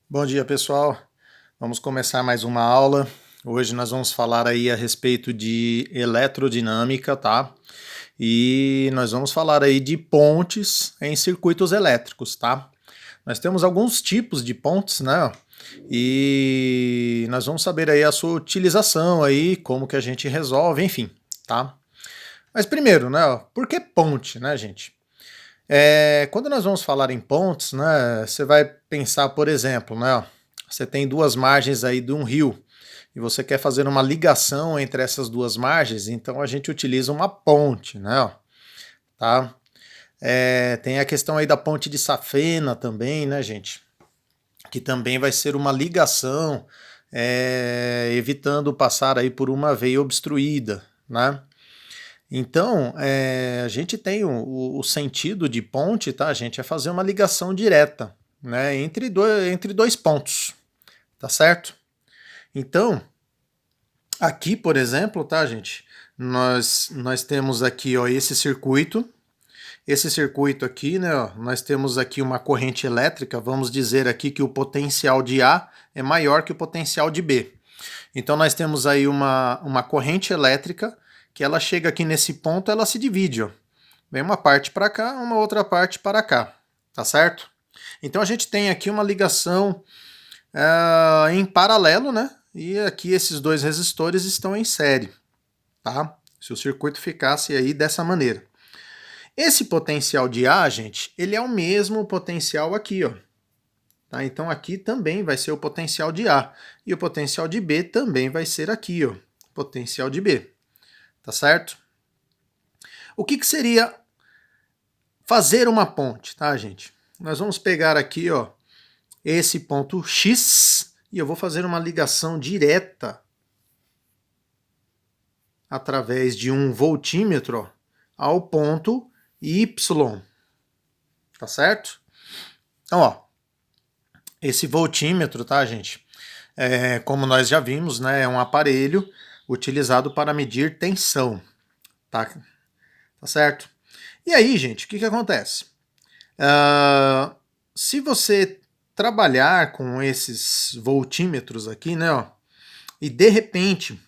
Bom dia, pessoal. Vamos começar mais uma aula. Hoje nós vamos falar aí a respeito de eletrodinâmica, tá? E nós vamos falar aí de pontes em circuitos elétricos, tá? Nós temos alguns tipos de pontes, né? E nós vamos saber aí a sua utilização aí, como que a gente resolve, enfim, tá? Mas primeiro, né, por que ponte, né, gente? Quando nós vamos falar em pontes, né, você vai pensar, por exemplo, né, você tem duas margens aí de um rio e você quer fazer uma ligação entre essas duas margens, então a gente utiliza uma ponte, né, tá? Tem a questão aí da ponte de safena também, né, gente, que também vai ser uma ligação, evitando passar aí por uma veia obstruída, né? Então, a gente tem o sentido de ponte, tá, gente? É fazer uma ligação direta, né, entre dois pontos, tá certo? Então, aqui, por exemplo, tá, gente? Nós temos aqui, ó, esse circuito. Esse circuito aqui, né, ó, nós temos aqui uma corrente elétrica. Vamos dizer aqui que o potencial de A é maior que o potencial de B. Então, nós temos aí uma corrente elétrica que ela chega aqui nesse ponto, ela se divide, ó. Vem uma parte para cá, uma outra parte para cá, tá certo? Então a gente tem aqui uma ligação em paralelo, né? E aqui esses dois resistores estão em série, tá? Se o circuito ficasse aí dessa maneira. Esse potencial de A, gente, ele é o mesmo potencial aqui, ó. Tá? Então aqui também vai ser o potencial de A. E o potencial de B também vai ser aqui, ó. Potencial de B. Tá certo? O que seria fazer uma ponte, tá, gente? Nós vamos pegar aqui, ó, esse ponto X e eu vou fazer uma ligação direta através de um voltímetro ó, ao ponto Y, tá certo? Então, ó, esse voltímetro, tá, gente? Como nós já vimos, né, é um aparelho utilizado para medir tensão, tá? Tá certo? E aí, gente, o que acontece? Se você trabalhar com esses voltímetros aqui, né, ó, e de repente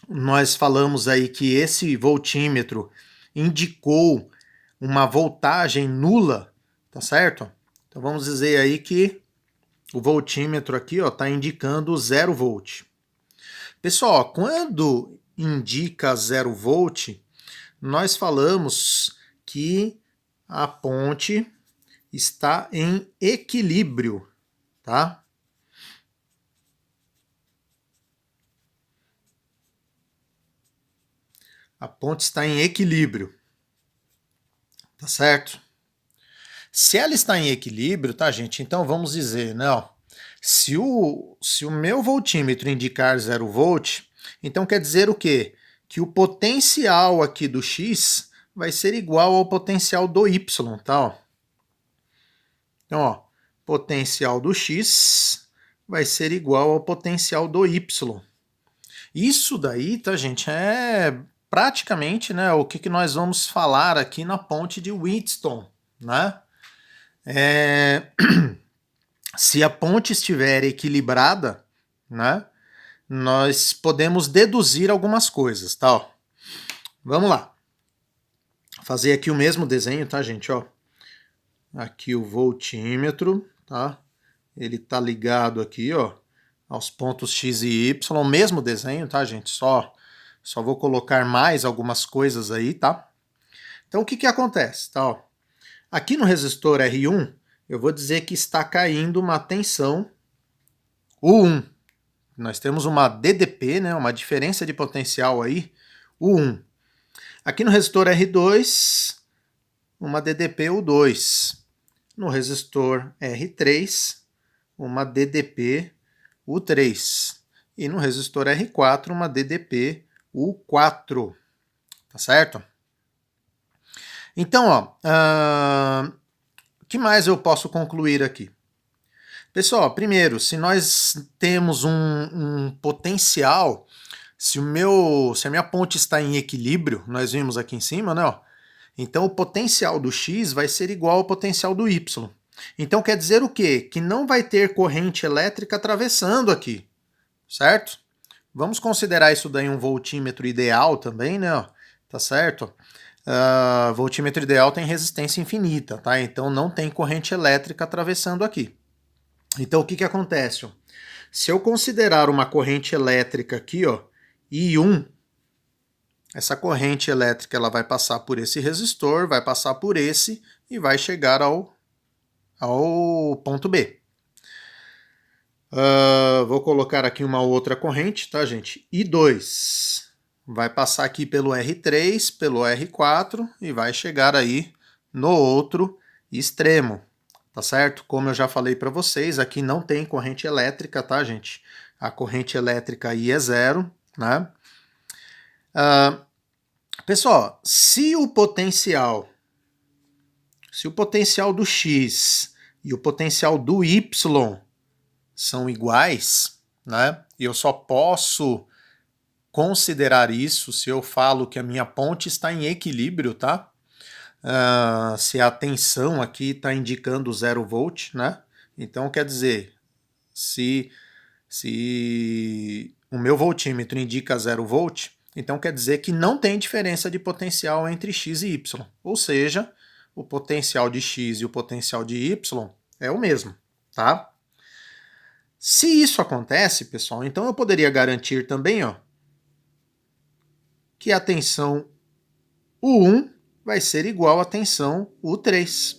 nós falamos aí que esse voltímetro indicou uma voltagem nula, tá certo? Então vamos dizer aí que o voltímetro aqui está indicando 0 volt. Pessoal, quando indica 0 volt, nós falamos que a ponte está em equilíbrio, tá? A ponte está em equilíbrio, tá certo? Se ela está em equilíbrio, tá, gente? Então vamos dizer, não. Se o meu voltímetro indicar 0 volt, então quer dizer o quê? Que o potencial aqui do X vai ser igual ao potencial do Y, tá? Ó. Então, ó, potencial do X vai ser igual ao potencial do Y. Isso daí, tá, gente, é praticamente, né, o que nós vamos falar aqui na ponte de Wheatstone, né? Se a ponte estiver equilibrada, né, nós podemos deduzir algumas coisas, tá? Ó. Vamos lá. Fazer aqui o mesmo desenho, tá, gente? Ó. Aqui o voltímetro, tá? Ele tá ligado aqui, ó, aos pontos X e Y, mesmo desenho, tá, gente? Só vou colocar mais algumas coisas aí, tá? Então o que acontece, tá? Ó. Aqui no resistor R1, eu vou dizer que está caindo uma tensão U1. Nós temos uma DDP, né, uma diferença de potencial aí, U1. Aqui no resistor R2, uma DDP U2. No resistor R3, uma DDP U3. E no resistor R4, uma DDP U4. Tá certo? Então, ó, o que mais eu posso concluir aqui? Pessoal, primeiro, se nós temos um potencial, se a minha ponte está em equilíbrio, nós vimos aqui em cima, né? Ó, então o potencial do X vai ser igual ao potencial do Y. Então quer dizer o quê? Que não vai ter corrente elétrica atravessando aqui, certo? Vamos considerar isso daí um voltímetro ideal também, né? Tá certo? Voltímetro ideal tem resistência infinita, tá? Então não tem corrente elétrica atravessando aqui. Então o que acontece? Se eu considerar uma corrente elétrica aqui, ó, I1, essa corrente elétrica ela vai passar por esse resistor, vai passar por esse e vai chegar ao ponto B. Vou colocar aqui uma outra corrente, tá, gente? I2 vai passar aqui pelo R3, pelo R4 e vai chegar aí no outro extremo, tá certo? Como eu já falei para vocês, aqui não tem corrente elétrica, tá, gente? A corrente elétrica aí é zero, né? Pessoal, se o potencial do X e o potencial do Y são iguais, né? E eu só posso considerar isso se eu falo que a minha ponte está em equilíbrio, tá? Se a tensão aqui está indicando 0 volt, né? Então quer dizer, se o meu voltímetro indica 0 volt, então quer dizer que não tem diferença de potencial entre X e Y. Ou seja, o potencial de X e o potencial de Y é o mesmo, tá? Se isso acontece, pessoal, então eu poderia garantir também, ó, que a tensão U1 vai ser igual à tensão U3.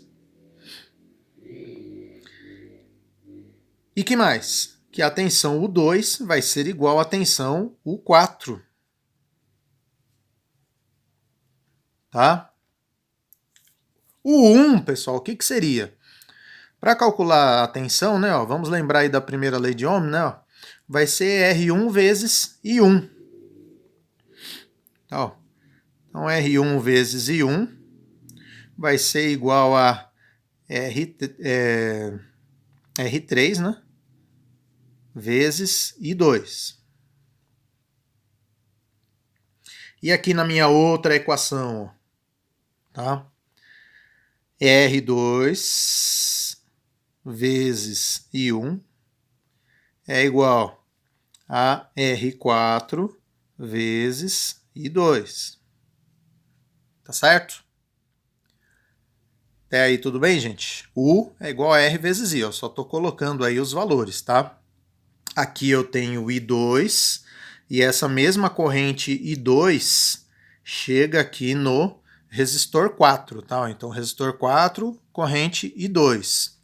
E que mais? Que a tensão U2 vai ser igual à tensão U4. Tá? U1, pessoal, o que seria? Para calcular a tensão, né, ó, vamos lembrar aí da primeira lei de Ohm, né, ó, vai ser R1 vezes I1. Tá, ó. Então, R1 vezes I1 vai ser igual a R3, né, vezes I2. E aqui na minha outra equação, tá? R2 vezes I1 é igual a R4 vezes I2. Tá certo? Até aí tudo bem, gente? U é igual a R vezes I. Eu só estou colocando aí os valores, tá? Aqui eu tenho I2 e essa mesma corrente I2 chega aqui no resistor 4, tá? Então, resistor 4, corrente I2.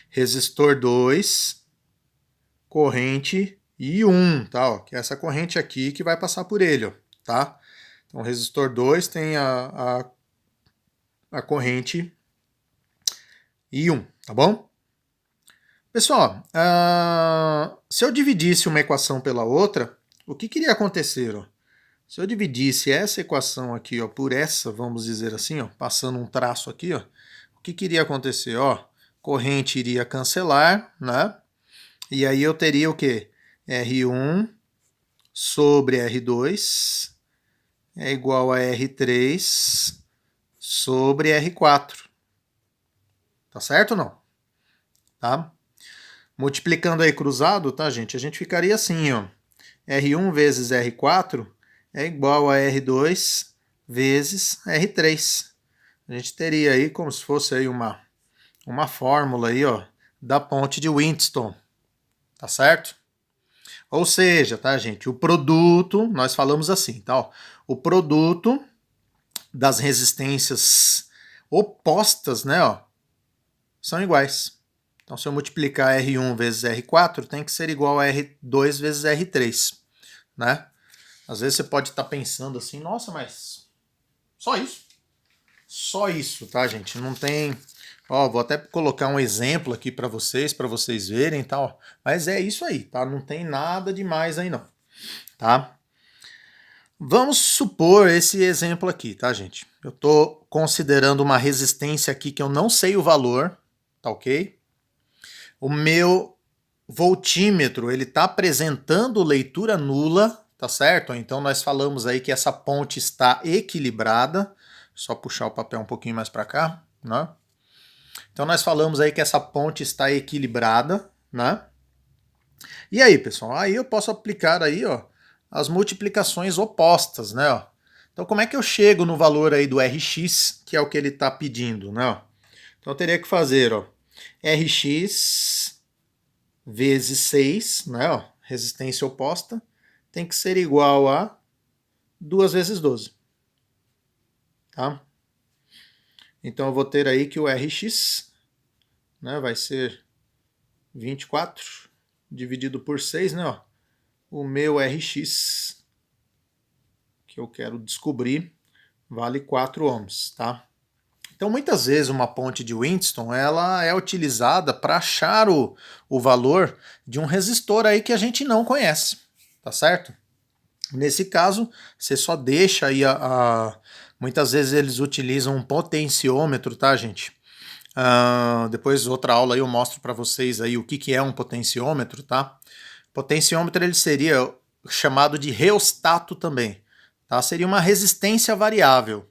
Resistor 2, corrente I1, tá? Ó, que é essa corrente aqui que vai passar por ele, ó, tá? Então, resistor 2 tem a corrente I1, tá bom? Pessoal, se eu dividisse uma equação pela outra, o que iria acontecer? Ó? Se eu dividisse essa equação aqui, ó, por essa, vamos dizer assim, ó, passando um traço aqui, ó, o que iria acontecer? Ó, corrente iria cancelar, né? E aí eu teria o quê? R1 sobre R2 é igual a R3 sobre R4. Tá certo ou não? Tá? Multiplicando aí cruzado, tá, gente? A gente ficaria assim, ó. R1 vezes R4 é igual a R2 vezes R3. A gente teria aí como se fosse aí uma fórmula aí, ó, da ponte de Wheatstone. Tá certo? Ou seja, tá, gente? O produto, nós falamos assim, tá? Ó, o produto das resistências opostas, né, ó, são iguais. Então, se eu multiplicar R1 vezes R4, tem que ser igual a R2 vezes R3, né? Às vezes você pode estar pensando assim, nossa, mas só isso? Só isso, tá, gente? Não tem... Ó, vou até colocar um exemplo aqui para vocês verem, tá? Ó. Mas é isso aí, tá? Não tem nada demais aí não, tá? Vamos supor esse exemplo aqui, tá, gente? Eu estou considerando uma resistência aqui que eu não sei o valor, tá ok? O meu voltímetro, ele está apresentando leitura nula, tá certo? Então nós falamos aí que essa ponte está equilibrada. Só puxar o papel um pouquinho mais para cá, né? Então nós falamos aí que essa ponte está equilibrada, né? E aí, pessoal, aí eu posso aplicar aí, ó, as multiplicações opostas, né? Ó. Então como é que eu chego no valor aí do Rx, que é o que ele está pedindo, né? Ó? Então eu teria que fazer, ó, Rx vezes 6, né? Ó, resistência oposta, tem que ser igual a 2 vezes 12. Tá? Então eu vou ter aí que o Rx, né, vai ser 24 dividido por 6, né? Ó, o meu Rx, que eu quero descobrir, vale 4 ohms, tá? Então, muitas vezes, uma ponte de Winston ela é utilizada para achar o valor de um resistor aí que a gente não conhece, tá certo? Nesse caso, você só deixa aí muitas vezes eles utilizam um potenciômetro, tá, gente? Depois, outra aula aí eu mostro para vocês aí o que é um potenciômetro, tá? Potenciômetro ele seria chamado de reostato também, tá? Seria uma resistência variável,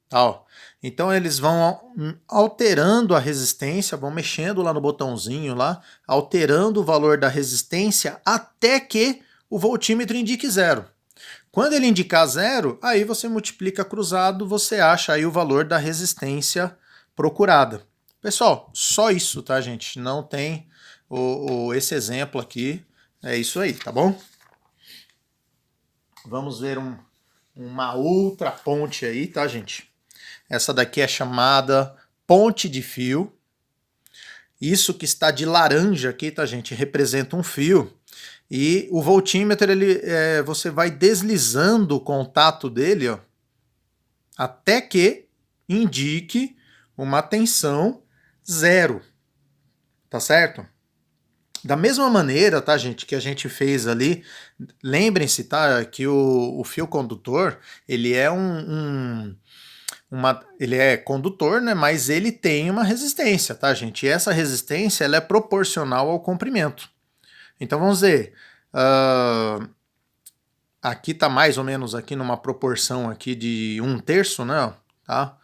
tá? Ó. Então eles vão alterando a resistência, vão mexendo lá no botãozinho lá, alterando o valor da resistência até que o voltímetro indique zero. Quando ele indicar zero, aí você multiplica cruzado, você acha aí o valor da resistência procurada. Pessoal, só isso, tá, gente? Não tem esse exemplo aqui. É isso aí, tá bom? Vamos ver uma outra ponte aí, tá, gente? Essa daqui é chamada ponte de fio. Isso que está de laranja aqui, tá, gente? Representa um fio. E o voltímetro, você vai deslizando o contato dele, ó, até que indique uma tensão zero, tá certo? Da mesma maneira, tá, gente, que a gente fez ali, lembrem-se, tá, que o fio condutor, ele é ele é condutor, né, mas ele tem uma resistência, tá, gente? E essa resistência, ela é proporcional ao comprimento. Então, vamos dizer, aqui tá mais ou menos aqui numa proporção aqui de 1/3, né, tá?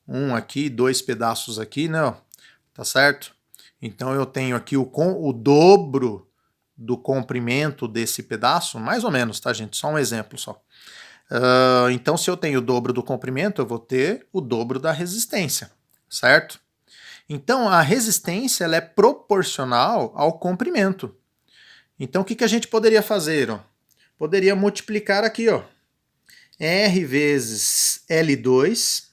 Um aqui, 2 pedaços aqui, né, tá certo? Então eu tenho aqui o dobro do comprimento desse pedaço, mais ou menos, tá, gente? Só um exemplo só. Então, se eu tenho o dobro do comprimento, eu vou ter o dobro da resistência, certo? Então, a resistência ela é proporcional ao comprimento. Então, o que a gente poderia fazer? Ó? Poderia multiplicar aqui, ó, R vezes L2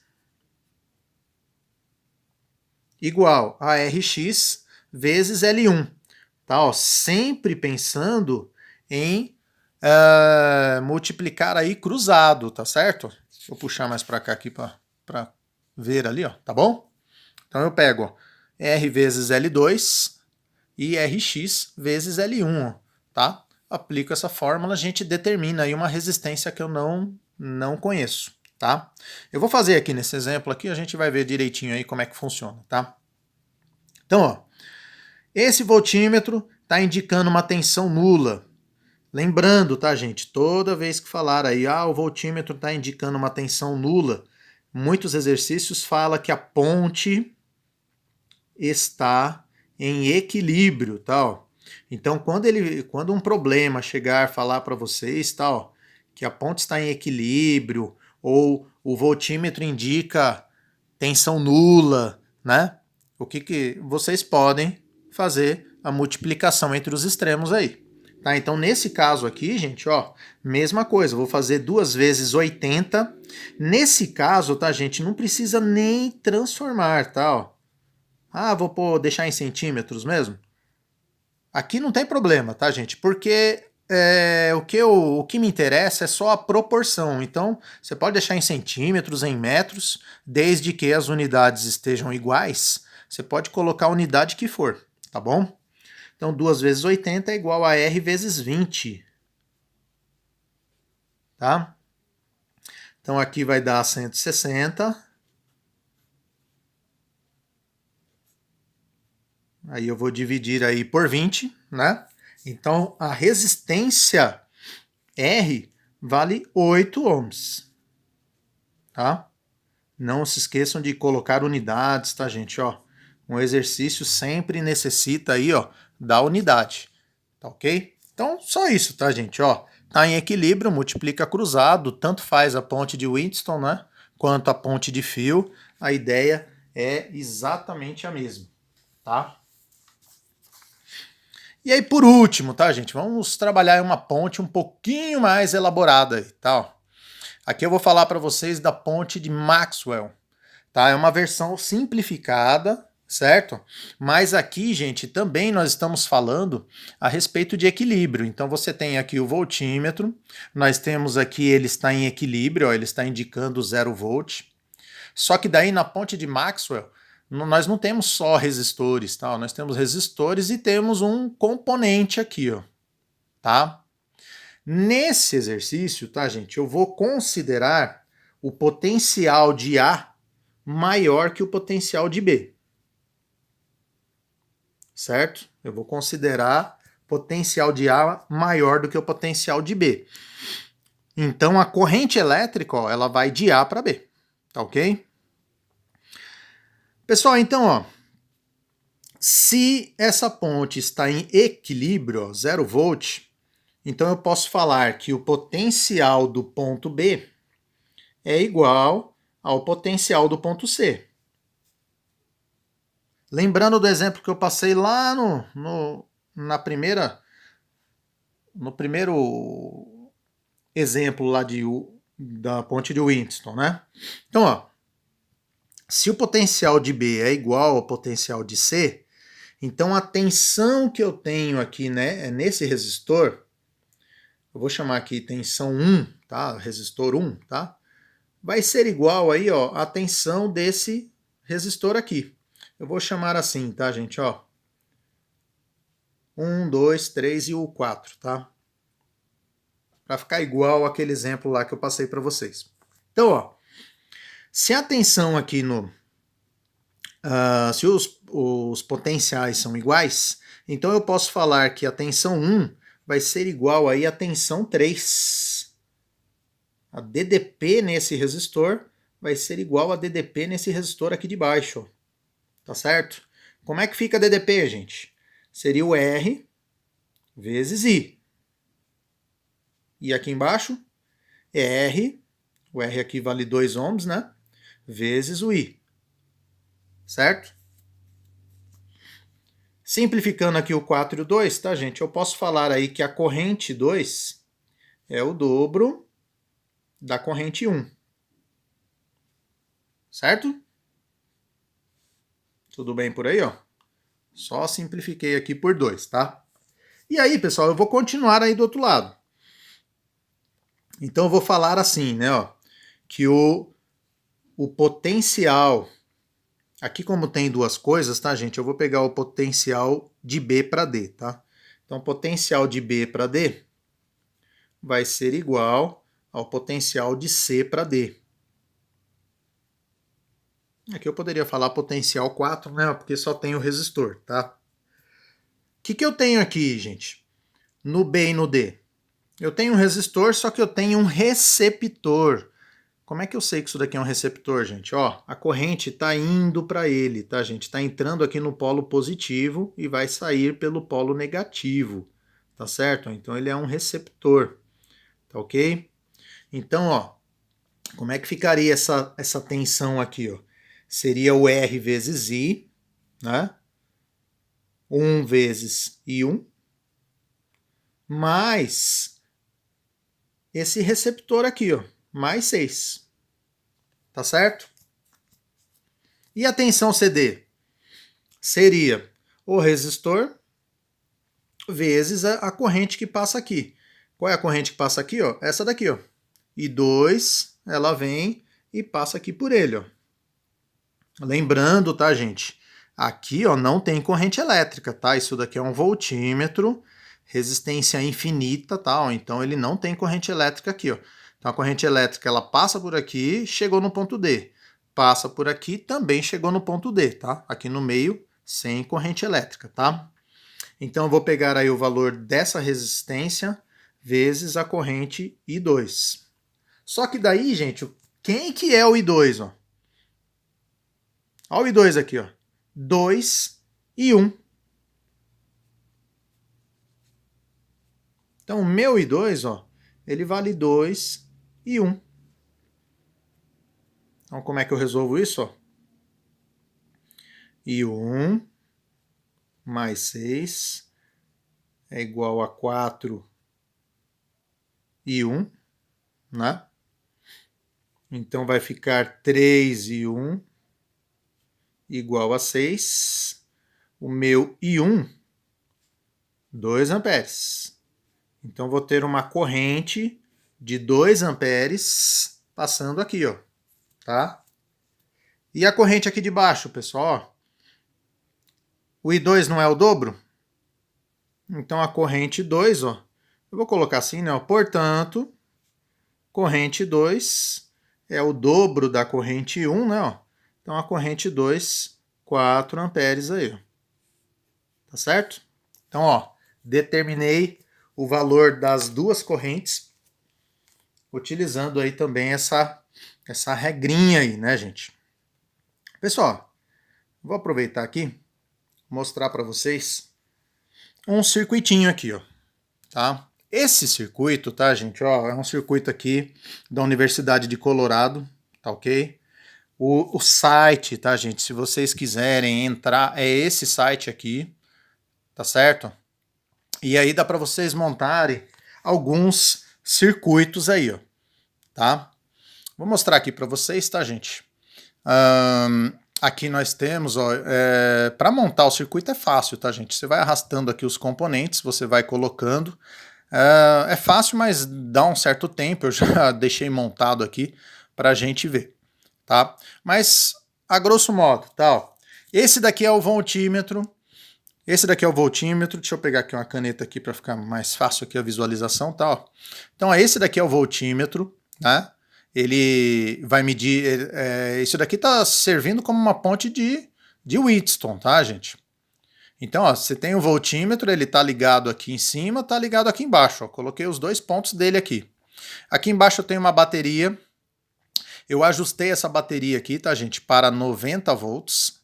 igual a Rx vezes L1. Tá, ó, sempre pensando em multiplicar aí cruzado, tá certo? Deixa eu puxar mais para cá aqui para ver ali, ó, tá bom? Então eu pego ó, R vezes L2 e Rx vezes L1, ó, tá? Aplico essa fórmula, a gente determina aí uma resistência que eu não conheço, tá? Eu vou fazer aqui nesse exemplo aqui, a gente vai ver direitinho aí como é que funciona, tá? Então, ó, esse voltímetro está indicando uma tensão nula. Lembrando, tá, gente? Toda vez que falar aí, o voltímetro está indicando uma tensão nula, muitos exercícios falam que a ponte está em equilíbrio, tá? Então, quando um problema chegar falar para vocês, tá, ó, que a ponte está em equilíbrio ou o voltímetro indica tensão nula, né? O que vocês podem fazer a multiplicação entre os extremos aí. Tá? Então, nesse caso aqui, gente, ó, mesma coisa, vou fazer 2 vezes 80. Nesse caso, tá, gente, não precisa nem transformar, tá? Ó. Vou deixar em centímetros mesmo? Aqui não tem problema, tá, gente? Porque o que me interessa é só a proporção. Então, você pode deixar em centímetros, em metros, desde que as unidades estejam iguais, você pode colocar a unidade que for, tá bom? Então, 2 vezes 80 é igual a R vezes 20. Tá? Então, aqui vai dar 160. Aí eu vou dividir aí por 20, né? Então, a resistência R vale 8 ohms. Tá? Não se esqueçam de colocar unidades, tá, gente? Ó, Um exercício sempre necessita aí, ó, da unidade, tá ok? Então, só isso, tá, gente? Ó, tá em equilíbrio, multiplica cruzado, tanto faz a ponte de Wheatstone, né, quanto a ponte de fio. A ideia é exatamente a mesma, tá? E aí, por último, tá, gente? Vamos trabalhar em uma ponte um pouquinho mais elaborada aí, tá? Aqui eu vou falar para vocês da ponte de Maxwell, tá? É uma versão simplificada, certo? Mas aqui, gente, também nós estamos falando a respeito de equilíbrio. Então você tem aqui o voltímetro, nós temos aqui, ele está em equilíbrio, ó, ele está indicando 0 volt. Só que daí na ponte de Maxwell, nós não temos só resistores, tá? Nós temos resistores e temos um componente aqui, ó, tá? Nesse exercício, tá, gente, eu vou considerar o potencial de A maior que o potencial de B. Certo? Eu vou considerar potencial de A maior do que o potencial de B. Então a corrente elétrica, ó, ela vai de A para B. Tá ok? Pessoal, então, ó, se essa ponte está em equilíbrio, ó, 0 volt, então eu posso falar que o potencial do ponto B é igual ao potencial do ponto C. Lembrando do exemplo que eu passei lá no primeiro exemplo lá da ponte de Wheatstone, né? Então, ó, se o potencial de B é igual ao potencial de C, então a tensão que eu tenho aqui, né, nesse resistor, eu vou chamar aqui tensão 1, tá? Resistor 1, tá? Vai ser igual aí, ó, a tensão desse resistor aqui. Eu vou chamar assim, tá, gente, ó? 1, 2, 3 e o 4, tá? Para ficar igual aquele exemplo lá que eu passei para vocês. Então, ó, se a tensão aqui se os potenciais são iguais, então eu posso falar que a tensão 1 vai ser igual aí à tensão 3. A DDP nesse resistor vai ser igual a DDP nesse resistor aqui de baixo. Tá certo? Como é que fica a DDP, gente? Seria o R vezes I. E aqui embaixo é R, o R aqui vale 2 ohms, né? Vezes o I. Certo? Simplificando aqui o 4 e o 2, tá, gente? Eu posso falar aí que a corrente 2 é o dobro da corrente 1. Certo? Tudo bem por aí, ó? Só simplifiquei aqui por 2, tá? E aí, pessoal, eu vou continuar aí do outro lado. Então eu vou falar assim, né, ó, que o potencial, aqui como tem duas coisas, tá, gente? Eu vou pegar o potencial de B para D, tá? Então, potencial de B para D vai ser igual ao potencial de C para D. Aqui eu poderia falar potencial 4, né? Porque só tem o resistor, tá? O que eu tenho aqui, gente? No B e no D? Eu tenho um resistor, só que eu tenho um receptor. Como é que eu sei que isso daqui é um receptor, gente? Ó, a corrente está indo para ele, tá, gente? Está entrando aqui no polo positivo e vai sair pelo polo negativo, tá certo? Então ele é um receptor, tá ok? Então, ó, como é que ficaria essa tensão aqui, ó? Seria o R vezes I, né? 1 vezes I1, mais esse receptor aqui, ó, mais 6. Tá certo? E a tensão CD? Seria o resistor vezes a corrente que passa aqui. Qual é a corrente que passa aqui? Ó? Essa daqui, ó. E 2, ela vem e passa aqui por ele, ó. Lembrando, tá, gente? Aqui, ó, não tem corrente elétrica, tá? Isso daqui é um voltímetro, resistência infinita, tá? Ó, então ele não tem corrente elétrica aqui, ó. Então a corrente elétrica ela passa por aqui, chegou no ponto D. Passa por aqui, também chegou no ponto D, tá? Aqui no meio, sem corrente elétrica, tá? Então eu vou pegar aí o valor dessa resistência vezes a corrente I2. Só que daí, gente, quem que é o I2, ó? Olha o I2 aqui, ó. 2 e 1. Então, o meu I2, ó, ele vale 2 e 1. Então, como é que eu resolvo isso? Ó? I1 mais 6 é igual a 4 e 1, né? Então, vai ficar 3 e 1 igual a 6. O meu I1, 2 amperes. Então, vou ter uma corrente de 2 amperes passando aqui, ó, tá? E a corrente aqui de baixo, pessoal, ó, o I2 não é o dobro? Então, a corrente 2, ó, eu vou colocar assim, né? Ó, portanto, corrente 2 é o dobro da corrente 1, né? Ó. Então, a corrente 2, 4 amperes aí, ó. Tá certo? Então, ó, determinei o valor das duas correntes utilizando aí também essa regrinha aí, né, gente? Pessoal, vou aproveitar aqui mostrar para vocês um circuitinho aqui, ó, tá? Esse circuito, tá, gente, ó, é um circuito aqui da Universidade de Colorado, tá ok? O site, tá, gente, se vocês quiserem entrar, é esse site aqui, tá certo? E aí dá para vocês montarem alguns circuitos aí, ó, tá? Vou mostrar aqui para vocês, tá, gente? Aqui nós temos, ó, para montar o circuito é fácil, tá, gente? Você vai arrastando aqui os componentes, você vai colocando. É fácil, mas dá um certo tempo. Eu já deixei montado aqui para a gente ver, tá? Mas, a grosso modo, tá, ó, esse daqui é o voltímetro. Esse daqui é o voltímetro. Deixa eu pegar aqui uma caneta aqui para ficar mais fácil aqui a visualização, tá? Ó. Então, esse daqui é o voltímetro, né? Ele vai medir. Isso daqui está servindo como uma ponte de Wheatstone, tá, gente? Então, ó, você tem o voltímetro, ele está ligado aqui em cima, está ligado aqui embaixo. Ó. Coloquei os dois pontos dele aqui. Aqui embaixo eu tenho uma bateria. Eu ajustei essa bateria aqui, tá, gente, para 90 volts.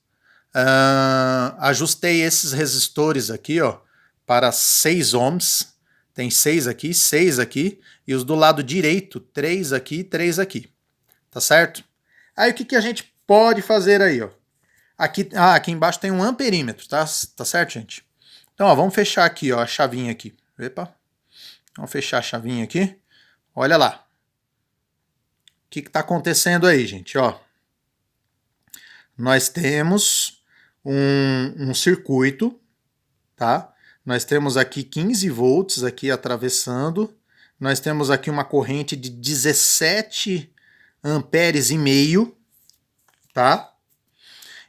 Ajustei esses resistores aqui, ó, para 6 ohms. Tem 6 aqui, 6 aqui. E os do lado direito, 3 aqui, 3 aqui. Tá certo? Aí o que, que a gente pode fazer aí, ó? Aqui embaixo tem um amperímetro, tá? Tá certo, gente? Então, ó, vamos fechar aqui, ó, a chavinha aqui. Epa. Vamos fechar a chavinha aqui. Olha lá. O que está acontecendo aí, gente? Ó, nós temos um circuito, tá? Nós temos aqui 15 volts aqui atravessando. Nós temos aqui uma corrente de 17 amperes e meio, tá?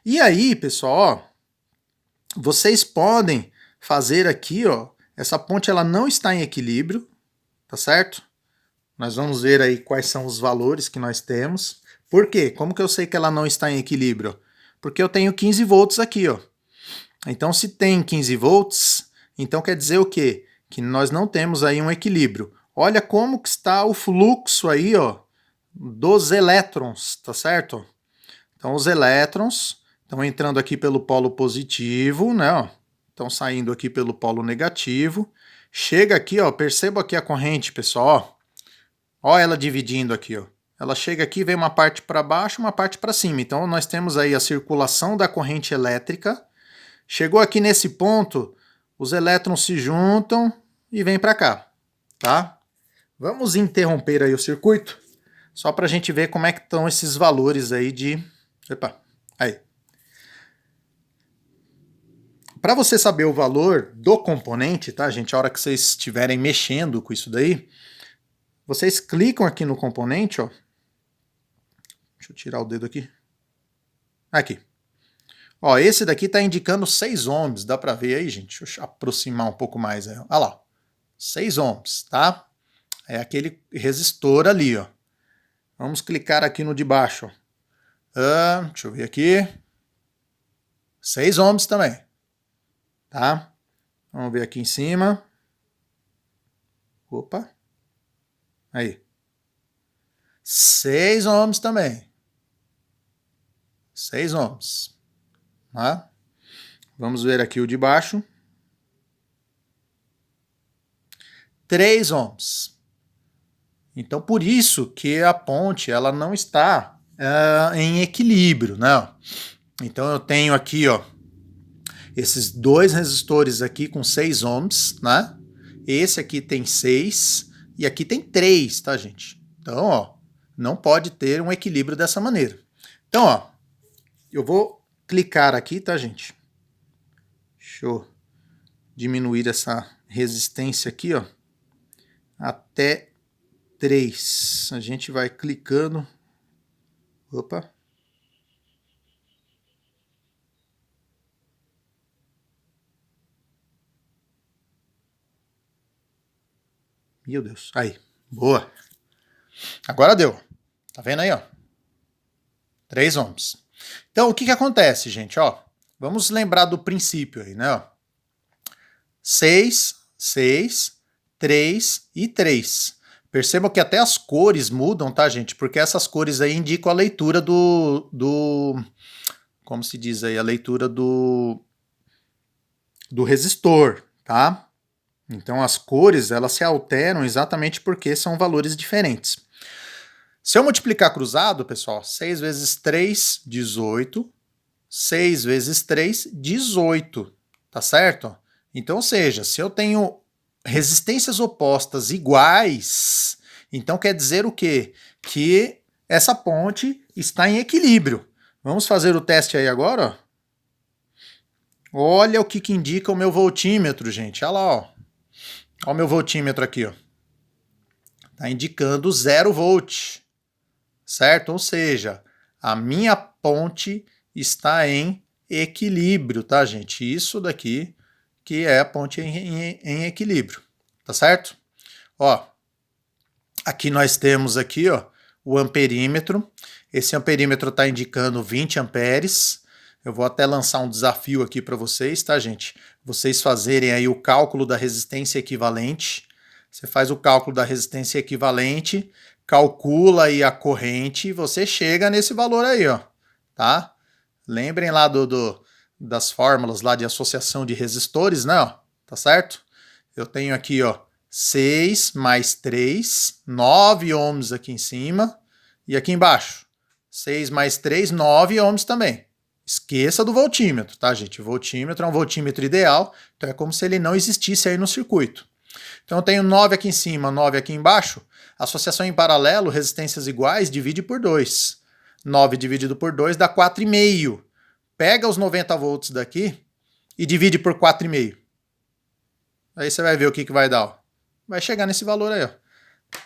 E aí, pessoal, ó, vocês podem fazer aqui, ó, essa ponte ela não está em equilíbrio, tá certo? Nós vamos ver aí quais são os valores que nós temos. Por quê? Como que eu sei que ela não está em equilíbrio? Porque eu tenho 15 volts aqui, ó. Então, se tem 15 volts, então quer dizer o quê? Que nós não temos aí um equilíbrio. Olha como que está o fluxo aí, ó, dos elétrons, tá certo? Então, os elétrons estão entrando aqui pelo polo positivo, né? Ó, estão saindo aqui pelo polo negativo. Chega aqui, ó, perceba aqui a corrente, pessoal, ó. Ó ela dividindo aqui, ó. Ela chega aqui, vem uma parte para baixo, uma parte para cima. Então, nós temos aí a circulação da corrente elétrica. Chegou aqui nesse ponto, os elétrons se juntam e vêm para cá, tá? Vamos interromper aí o circuito, só para a gente ver como é que estão esses valores aí de... Epa, aí. Para você saber o valor do componente, tá, gente? A hora que vocês estiverem mexendo com isso daí, vocês clicam aqui no componente, ó. Deixa eu tirar o dedo aqui. Aqui. Ó, esse daqui está indicando 6 ohms, dá para ver aí, gente? Deixa eu aproximar um pouco mais. Olha lá, 6 ohms, tá? É aquele resistor ali, ó. Vamos clicar aqui no de baixo. Deixa eu ver aqui. 6 ohms também, tá? Vamos ver aqui em cima. Opa. Aí. 6 ohms também. 6 ohms. Tá? Vamos ver aqui o de baixo. 3 ohms. Então, por isso que a ponte ela não está em equilíbrio, né? Então, eu tenho aqui, ó, esses dois resistores aqui com 6 ohms, né? Esse aqui tem 6 e aqui tem 3, tá, gente? Então, ó, não pode ter um equilíbrio dessa maneira. Então, ó, eu vou clicar aqui, tá, gente? Deixa eu diminuir essa resistência aqui, ó, até 3. A gente vai clicando. Opa. Meu Deus. Aí. Boa. Agora deu. Tá vendo aí, ó? 3 ohms. Então, o que acontece, gente? Ó, vamos lembrar do princípio aí, né? Ó. 6, 6, 3 e 3. Percebam que até as cores mudam, tá, gente? Porque essas cores aí indicam a leitura como se diz aí? A leitura do resistor, tá? Então as cores, elas se alteram exatamente porque são valores diferentes. Se eu multiplicar cruzado, pessoal, 6 vezes 3, 18. 6 vezes 3, 18. Tá certo? Então, ou seja, se eu tenho resistências opostas iguais, então quer dizer o quê? Que essa ponte está em equilíbrio. Vamos fazer o teste aí agora, ó. Olha o que indica o meu voltímetro, gente. Olha lá, ó. Olha o meu voltímetro aqui, ó. Está indicando 0 volt, certo? Ou seja, a minha ponte está em equilíbrio, tá, gente? Isso daqui que é a ponte em equilíbrio, tá certo? Ó, aqui nós temos aqui, ó, o amperímetro. Esse amperímetro está indicando 20 amperes. Eu vou até lançar um desafio aqui para vocês, tá, gente? Vocês fazerem aí o cálculo da resistência equivalente. Você faz o cálculo da resistência equivalente, calcula aí a corrente e você chega nesse valor aí, ó, tá? Lembrem lá das fórmulas lá de associação de resistores, né, ó, tá certo? Eu tenho aqui, ó, 6 mais 3, 9 ohms aqui em cima, e aqui embaixo, 6 mais 3, 9 ohms também. Esqueça do voltímetro, tá, gente? O voltímetro é um voltímetro ideal, então é como se ele não existisse aí no circuito. Então eu tenho 9 aqui em cima, 9 aqui embaixo. Associação em paralelo, resistências iguais, divide por 2. 9 dividido por 2 dá 4,5. Pega os 90 volts daqui e divide por 4,5. Aí você vai ver o que vai dar. Ó. Vai chegar nesse valor aí, ó.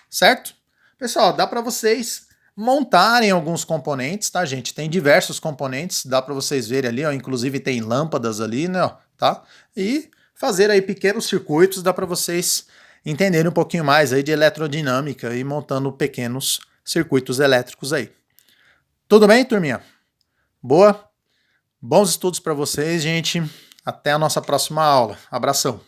Certo? Pessoal, dá para vocês montarem alguns componentes, tá, gente? Tem diversos componentes, dá para vocês verem ali, ó. Inclusive tem lâmpadas ali, né, ó, tá? E fazer aí pequenos circuitos, dá para vocês entenderem um pouquinho mais aí de eletrodinâmica e montando pequenos circuitos elétricos aí. Tudo bem, turminha? Boa? Bons estudos para vocês, gente. Até a nossa próxima aula. Abração.